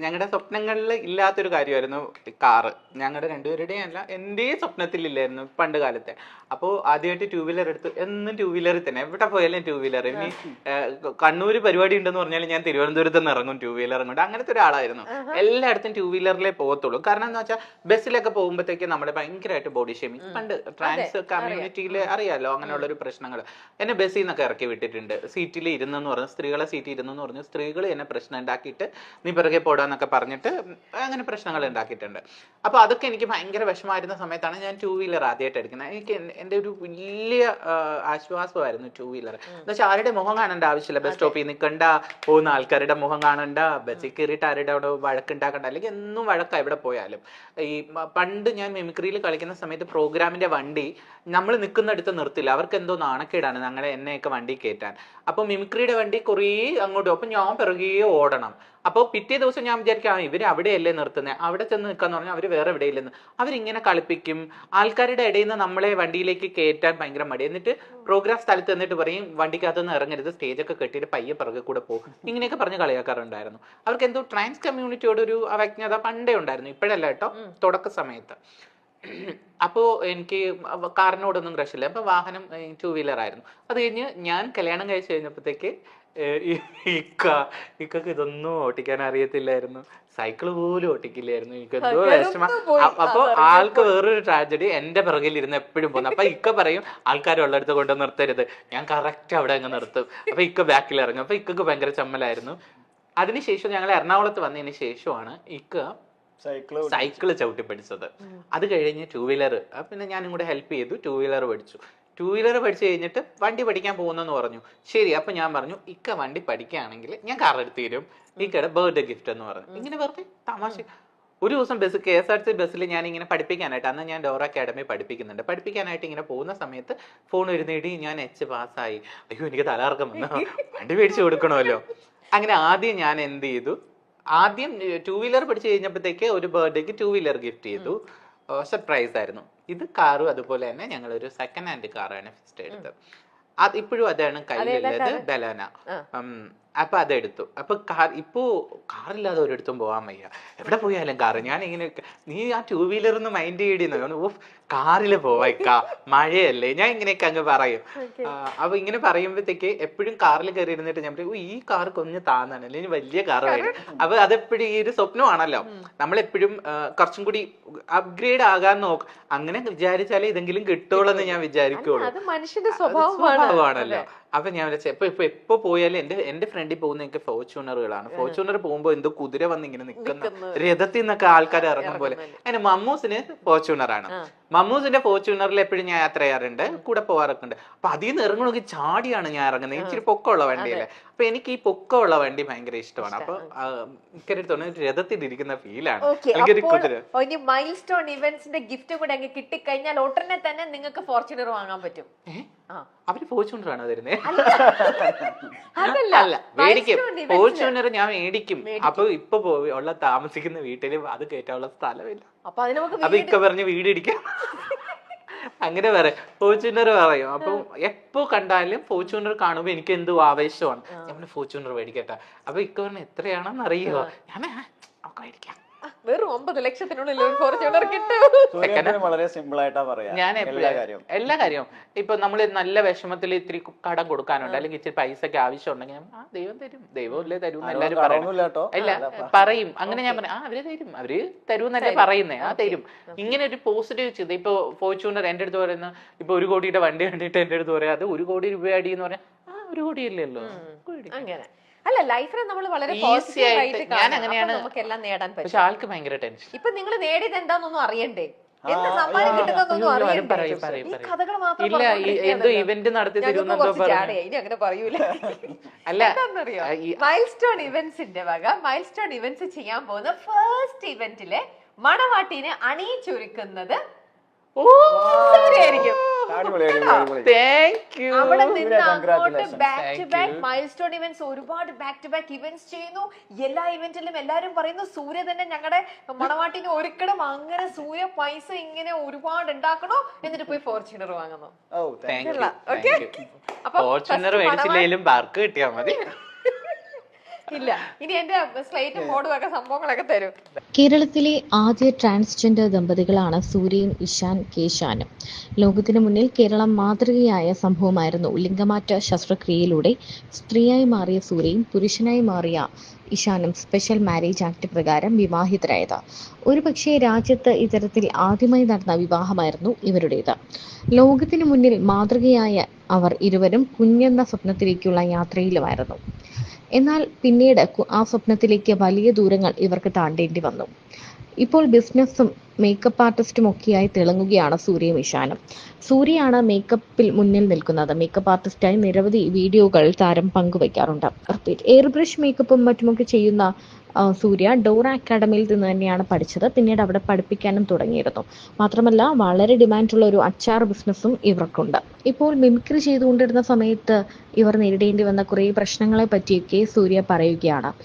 ഞങ്ങളുടെ സ്വപ്നങ്ങളിൽ ഇല്ലാത്തൊരു കാര്യമായിരുന്നു കാറ്. ഞങ്ങളുടെ രണ്ടുപേരുടെയും അല്ല, എന്റെയും സ്വപ്നത്തിലില്ലായിരുന്നു പണ്ട് കാലത്തെ. അപ്പോൾ ആദ്യമായിട്ട് ടൂ വീലർ എടുത്ത്, എന്നും ടൂ വീലറിൽ തന്നെ, എവിടെ പോയാലും ടൂ വീലർ. ഇനി കണ്ണൂര് പരിപാടി ഉണ്ടെന്ന് പറഞ്ഞാൽ ഞാൻ തിരുവനന്തപുരത്ത് നിന്ന് ഇറങ്ങും ടൂ വീലർ കൊണ്ട്. അങ്ങനത്തെ ഒരാളായിരുന്നു. എല്ലായിടത്തും ടൂ വീലറിലേ പോകത്തുള്ളൂ. കാരണം എന്താ വെച്ചാൽ ബസ്സിലൊക്കെ പോകുമ്പോഴത്തേക്ക് നമ്മളെ ഭയങ്കരമായിട്ട് ബോഡി ഷേമിങ്, പണ്ട് ട്രാൻസ് കമ്മ്യൂണിറ്റിയിൽ അറിയാലോ അങ്ങനെയുള്ള ഒരു പ്രശ്നങ്ങൾ. എന്നെ ബസ്സിൽ നിന്നൊക്കെ ഇറക്കി വിട്ടിട്ടുണ്ട്. സീറ്റിൽ ഇരുന്നെന്ന് പറഞ്ഞു, സ്ത്രീകളെ സീറ്റിൽ ഇരുന്നെന്ന് പറഞ്ഞു, സ്ത്രീകൾ എന്നെ പ്രശ്നം ഉണ്ടാക്കിയിട്ട് നീ പിറകെ പോടാന്നൊക്കെ പറഞ്ഞിട്ട് അങ്ങനെ പ്രശ്നങ്ങൾ ഉണ്ടാക്കിയിട്ടുണ്ട്. അപ്പൊ അതൊക്കെ എനിക്ക് ഭയങ്കര വിഷമായിരുന്ന സമയത്താണ് ഞാൻ ടൂ വീലർ ആദ്യമായിട്ട് എടുക്കുന്നത്. എനിക്ക് എൻ്റെ ഒരു വലിയ ആശ്വാസമായിരുന്നു ടൂ വീലർ. എന്ന് വെച്ചാൽ ആരുടെ മുഖം കാണേണ്ട ആവശ്യമില്ല, ബസ് സ്റ്റോപ്പിൽ നിൽക്കണ്ട, പോകുന്ന ആൾക്കാരുടെ മുഖം കാണണ്ട, ബസ്സിൽ കയറിയിട്ട് ആരുടെ അവിടെ വഴക്കുണ്ടാക്കണ്ട, അല്ലെങ്കിൽ എന്നും വഴക്ക എവിടെ പോയാലും. ഈ പണ്ട് ഞാൻ മിമിക്രിയിൽ കളിക്കുന്ന സമയത്ത് പ്രോഗ്രാമിന്റെ വണ്ടി നമ്മൾ നിൽക്കുന്നിടത്ത് നിർത്തില്ല, അവർക്ക് എന്തോ നാണക്കേടാണ് ഞങ്ങളെ എന്നെയൊക്കെ വണ്ടി കയറ്റാൻ. അപ്പൊ മിമിക്രിയുടെ വണ്ടി കുറേ അങ്ങോട്ടും, അപ്പൊ ഞാൻ പിറകെ ഓടണം. അപ്പോൾ പിറ്റേ ദിവസം ഞാൻ വിചാരിക്കാം ഇവര് അവിടെയല്ലേ നിർത്തുന്നത്, അവിടെ ചെന്ന് നിൽക്കാന്ന് പറഞ്ഞാൽ അവര് വേറെ എവിടെയില്ലെന്ന്. അവരിങ്ങനെ കളിപ്പിക്കും. ആൾക്കാരുടെ ഇടയിൽ നിന്ന് നമ്മളെ വണ്ടിയിലേക്ക് കയറ്റാൻ ഭയങ്കര മടി. എന്നിട്ട് പ്രോഗ്രാം സ്ഥലത്ത് എന്നിട്ട് പറയും വണ്ടിക്കകത്തുനിന്ന് ഇറങ്ങരുത്, സ്റ്റേജൊക്കെ കെട്ടിയിട്ട് പയ്യെ പിറകെ കൂടെ പോകും. ഇങ്ങനെയൊക്കെ പറഞ്ഞ് കളിയാക്കാറുണ്ടായിരുന്നു. അവർക്ക് എന്തോ ട്രാൻസ് കമ്മ്യൂണിറ്റിയോടൊരു അവജ്ഞത പണ്ടേ ഉണ്ടായിരുന്നു, ഇപ്പോഴല്ല കേട്ടോ, തുടക്ക സമയത്ത്. അപ്പോൾ എനിക്ക് കാറിനോടൊന്നും ക്രഷില്ല. അപ്പൊ വാഹനം ടൂ വീലർ ആയിരുന്നു. അത് കഴിഞ്ഞ് ഞാൻ കല്യാണം കഴിച്ച് കഴിഞ്ഞപ്പോഴത്തേക്ക് ഇക്കക്ക് ഇതൊന്നും ഓട്ടിക്കാൻ അറിയത്തില്ലായിരുന്നു, സൈക്കിള് പോലും ഓട്ടിക്കില്ലായിരുന്നു. എനിക്ക് എന്തോ വിഷമ. അപ്പൊ ആൾക്ക് വേറൊരു ട്രാജഡി, എന്റെ പിറകിൽ ഇരുന്ന് എപ്പോഴും പോകുന്നു. അപ്പൊ ഇക്ക പറയും ആൾക്കാരുള്ളടുത്ത് കൊണ്ട് നിർത്തരുത്, ഞാൻ കറക്റ്റ് അവിടെ അങ്ങ് നിർത്തും. അപ്പൊ ഇക്ക ബാക്കിൽ ഇറങ്ങും. അപ്പൊ ഇക്കക്ക് ഭയങ്കര ചമ്മലായിരുന്നു. അതിനുശേഷം ഞങ്ങൾ എറണാകുളത്ത് വന്നതിന് ശേഷമാണ് ഇക്ക സൈക്കിള് ചവിട്ടി പഠിച്ചത്. അത് കഴിഞ്ഞ് ടൂ വീലർ, പിന്നെ ഞാനും കൂടെ ഹെൽപ്പ് ചെയ്തു, ടൂ വീലർ പഠിച്ചു. ടൂ വീലർ പഠിച്ചു കഴിഞ്ഞിട്ട് വണ്ടി പഠിക്കാൻ പോകുന്നെന്ന് പറഞ്ഞു. ശരി, അപ്പൊ ഞാൻ പറഞ്ഞു ഇക്ക വണ്ടി പഠിക്കുകയാണെങ്കിൽ ഞാൻ കാർ എടുത്ത് തരും, ഇക്കയുടെ ബർത്ത്ഡേ ഗിഫ്റ്റ് എന്ന് പറഞ്ഞു. ഇങ്ങനെ വെറുതെ തമാശ. ഒരു ദിവസം ബസ് KSRTC ബസ്സിൽ ഞാൻ ഇങ്ങനെ പഠിപ്പിക്കാനായിട്ട്, അന്ന് ഞാൻ ഡോറ അക്കാഡമി പഠിപ്പിക്കുന്നുണ്ട്, പഠിപ്പിക്കാനായിട്ട് ഇങ്ങനെ പോകുന്ന സമയത്ത് ഫോൺ വരുന്നേടി ഞാൻ H പാസ്സായി. അയ്യോ എനിക്ക് തലകറക്കം വന്നു, വണ്ടി മേടിച്ചു കൊടുക്കണമല്ലോ. അങ്ങനെ ആദ്യം ഞാൻ എന്ത് ചെയ്തു, ആദ്യം ടൂ വീലർ പഠിച്ചു കഴിഞ്ഞപ്പോഴത്തേക്ക് ഒരു ബർത്ത്ഡേക്ക് ടൂ വീലർ ഗിഫ്റ്റ് ചെയ്തു. സർപ്രൈസ് ആയിരുന്നു. ഇത് കാറും അതുപോലെ തന്നെ ഞങ്ങൾ ഒരു സെക്കൻഡ് ഹാൻഡ് കാറാണ് ഫസ്റ്റ് എടുത്തത്. അത് ഇപ്പോഴും അതാണ് കയ്യിലുള്ളത്, ബലാന. അപ്പൊ അതെടുത്തു. അപ്പൊ ഇപ്പോ കാറില്ലാതെ ഒരിടത്തും പോകാൻ വയ്യ, എവിടെ പോയാലും കാറ്. ഞാൻ ഇങ്ങനെ നീ ആ ടൂ വീലർ ഒന്ന് മൈൻഡ് ചെയ്യണമെന്ന്, ഓ കാറിൽ പോവാ, മഴയല്ലേ, ഞാൻ ഇങ്ങനെയൊക്കെ അങ്ങ് പറയും. അപ്പൊ ഇങ്ങനെ പറയുമ്പോഴത്തേക്ക് എപ്പോഴും കാറിൽ കയറി ഇരുന്നിട്ട് ഞാൻ പറയും ഈ കാർ കൊഞ്ഞ് താന്നാണ്, അല്ലെങ്കിൽ വലിയ കാർ വേണം. അപ്പൊ അതെപ്പോഴും ഈ ഒരു സ്വപ്നമാണല്ലോ, നമ്മളെപ്പോഴും കുറച്ചും കൂടി അപ്ഗ്രേഡ് ആകാൻ നോക്കും. അങ്ങനെ വിചാരിച്ചാലേ ഇതെങ്കിലും കിട്ടുള്ളൂ എന്ന് ഞാൻ വിചാരിക്കുള്ളൂ, സ്വഭാവമാണല്ലോ. അപ്പൊ ഞാൻ എപ്പോ പോയാലും എന്റെ ഫ്രണ്ടിൽ പോകുന്ന എനിക്ക് ഫോർച്യൂണറുകളാണ്. ഫോർച്യൂണർ പോകുമ്പോ എന്തോ കുതിര വന്ന് ഇങ്ങനെ നിൽക്കുന്ന രഥത്തിൽ നിന്നൊക്കെ ആൾക്കാർ ഇറങ്ങും പോലെ. അതിന് മമ്മൂസിന് ഫോർച്യൂണറാണ്. മമ്മൂസിന്റെ ഫോർച്യൂണറിൽ എപ്പോഴും ഞാൻ യാത്ര ചെയ്യാറുണ്ട്, കൂടെ പോകാറൊക്കെ ഉണ്ട്. അപ്പൊ അതിൽ നിന്ന് ഇറങ്ങണമെങ്കിൽ ചാടിയാണ് ഞാൻ ഇറങ്ങുന്നത്, ഇച്ചിരി പൊക്കമുള്ള വണ്ടിയല്ലേ. അപ്പൊ എനിക്ക് ഈ പൊക്കമുള്ള വണ്ടി ഭയങ്കര ഇഷ്ടമാണ്. അപ്പൊ എനിക്കൊരു രഥത്തിൽ ഇരിക്കുന്ന ഫീലാണ്. മൈൽ സ്റ്റോൺ ഇവന്റ്സിന്റെ ഗിഫ്റ്റ് കൂടെ അങ്ങ് കിട്ടിക്കഴിഞ്ഞാൽ ഉടനെ തന്നെ നിങ്ങൾക്ക് ഫോർച്യൂണർ വാങ്ങാൻ പറ്റും. അവര് ഫോർച്യൂണർ ആണോ തരുന്നത്? അല്ല, മേടിക്കും. ഫോർച്യൂണർ ഞാൻ മേടിക്കും. അപ്പൊ ഇപ്പൊ ഉള്ള താമസിക്കുന്ന വീട്ടില് അത് കയറ്റാനുള്ള സ്ഥലമില്ല. അപ്പൊ ഇക്ക പറഞ്ഞ് വീട് ഇടിക്കാം, അങ്ങനെ പറയാം. ഫോർച്യൂണർ പറയും. അപ്പൊ എപ്പോ കണ്ടാലും ഫോർച്യൂണർ കാണുമ്പോ എനിക്ക് എന്തോ ആവേശമാണ്, ഞാൻ ഫോർച്യൂണർ മേടിക്കട്ടെ. അപ്പൊ ഇക്ക പറഞ്ഞ എത്രയാണെന്ന് അറിയുമോ? ഞാൻ ഒക്കെ മേടിക്കാം. വെറും 9 ലക്ഷത്തിനുള്ളിൽ ഫോർച്യൂണർ കിട്ടും. വളരെ സിമ്പിൾ ആയിട്ടാ പറയാ. ഞാൻ എല്ലാ കാര്യവും ഇപ്പൊ നമ്മള് നല്ല വിഷമത്തിൽ ഇത്തിരി കടം കൊടുക്കാനുണ്ട്, അല്ലെങ്കിൽ ഇച്ചിരി പൈസക്ക് ആവശ്യം ഉണ്ടെങ്കിൽ ദൈവം തരും, ദൈവമല്ലേ തരും എല്ലാരും പറയും. അങ്ങനെ ഞാൻ പറഞ്ഞു അവര് തരും, അവര് തരൂന്നല്ലേ പറയുന്നേ, തരും. ഇങ്ങനെ ഒരു പോസിറ്റീവ് ചെയ്ത്. ഇപ്പൊ ഫോർച്യൂണർ എന്റെ അടുത്ത് പറയുന്ന, ഇപ്പൊ 1 കോടിയുടെ വണ്ടി കണ്ടിട്ട് എന്റെ അടുത്ത് പറയാം അത് 1 കോടി രൂപ അടി എന്ന് പറഞ്ഞാൽ 1 കോടിയല്ലല്ലോ. അങ്ങനെ അല്ല, ലൈഫിനെ നമ്മൾ വളരെ പോസിറ്റീവ് ആയിട്ട് നമുക്ക് എല്ലാം നേടാൻ പറ്റും. പക്ഷെ ആൾക്ക് ഭയങ്കര ടെൻഷൻ. ഇപ്പൊ നിങ്ങൾ നേടിയത് എന്താണെന്നൊന്നും അറിയണ്ടേ, എന്ത് സമ്മാനം കിട്ടുന്നതൊന്നും അറിയണ്ടേ, ഈ കഥകൾ മാത്രം എന്തോ ഇവന്റ് നടത്തി ഇനി അങ്ങനെ പറയൂല. അല്ല, എന്താണെന്നറിയോ, മൈൽ സ്റ്റോൺ ഇവന്റ്സിന്റെ വക മൈൽ സ്റ്റോൺ ഇവന്റ്സ് ചെയ്യാൻ പോകുന്ന ഫസ്റ്റ് ഇവന്റിലെ മണവാട്ടിനെ അണിയിച്ചൊരുക്കുന്നത് ആയിരിക്കും. അവിടെ നിന്ന് അങ്ങോട്ട് back to back milestone events, ഒരുപാട് ബാക്ക് ടു ബാക്ക് ഇവന്റ്സ് ചെയ്യുന്നു. എല്ലാ ഇവന്റിലും എല്ലാരും പറയുന്നു സൂര്യ തന്നെ ഞങ്ങളുടെ മണവാട്ടിനെ ഒരുക്കണം. അങ്ങനെ സൂര്യ പൈസ ഇങ്ങനെ ഒരുപാട് ഉണ്ടാക്കണോ, എന്നിട്ട് പോയി ഫോർച്യൂണർ വാങ്ങുന്നു. ഫോർച്യൂണർ മേടിച്ചില്ലെങ്കിലും ബാർക്ക് കിട്ടിയാൽ മതി. ഇല്ല, ഇനി എന്റെ സ്ലേറ്റും ബോർഡും ഒക്കെ സംഭവങ്ങളൊക്കെ തരും. കേരളത്തിലെ ആദ്യ ട്രാൻസ്ജെൻഡർ ദമ്പതികളാണ് സൂര്യയും ഇഷാൻ കേശാനും. ലോകത്തിനു മുന്നിൽ കേരളം മാതൃകയായ സംഭവമായിരുന്നു ലിംഗമാറ്റ ശസ്ത്രക്രിയയിലൂടെ സ്ത്രീയായി മാറിയ സൂര്യയും പുരുഷനായി മാറിയ ഇഷാനും സ്പെഷ്യൽ മാരേജ് ആക്ട് പ്രകാരം വിവാഹിതരായത്. ഒരുപക്ഷെ രാജ്യത്ത് ഇത്തരത്തിൽ ആദ്യമായി നടന്ന വിവാഹമായിരുന്നു ഇവരുടേത്. ലോകത്തിനു മുന്നിൽ മാതൃകയായ അവർ ഇരുവരും കുഞ്ഞെന്ന സ്വപ്നത്തിലേക്കുള്ള യാത്രയിലുമായിരുന്നു. എന്നാൽ പിന്നീട് ആ സ്വപ്നത്തിലേക്ക് വലിയ ദൂരങ്ങൾ ഇവർക്ക് താണ്ടേണ്ടി വന്നു. ഇപ്പോൾ ബിസിനസ്സും മേക്കപ്പ് ആർട്ടിസ്റ്റും ഒക്കെയായി തിളങ്ങുകയാണ് സൂര്യയും ഇഷാനും. സൂര്യയാണ് മേക്കപ്പിൽ മുന്നിൽ നിൽക്കുന്നത്. മേക്കപ്പ് ആർട്ടിസ്റ്റായി നിരവധി വീഡിയോകൾ താരം പങ്കുവയ്ക്കാറുണ്ട്. എയർ ബ്രഷ് മേക്കപ്പും മറ്റുമൊക്കെ ചെയ്യുന്ന സൂര്യ ഡോറ അക്കാഡമിയിൽ നിന്ന് തന്നെയാണ് പഠിച്ചത്. പിന്നീട് അവിടെ പഠിപ്പിക്കാനും തുടങ്ങിയിരുന്നു. മാത്രമല്ല വളരെ ഡിമാൻഡുള്ള ഒരു അച്ചാർ ബിസിനസ്സും ഇവർക്കുണ്ട്. ഇപ്പോൾ മിമിക്രി ചെയ്തുകൊണ്ടിരുന്ന സമയത്ത് ഇവർ നേരിടേണ്ടി വന്ന കുറേ പ്രശ്നങ്ങളെ പറ്റിയൊക്കെ സൂര്യ പറയുകയാണ്.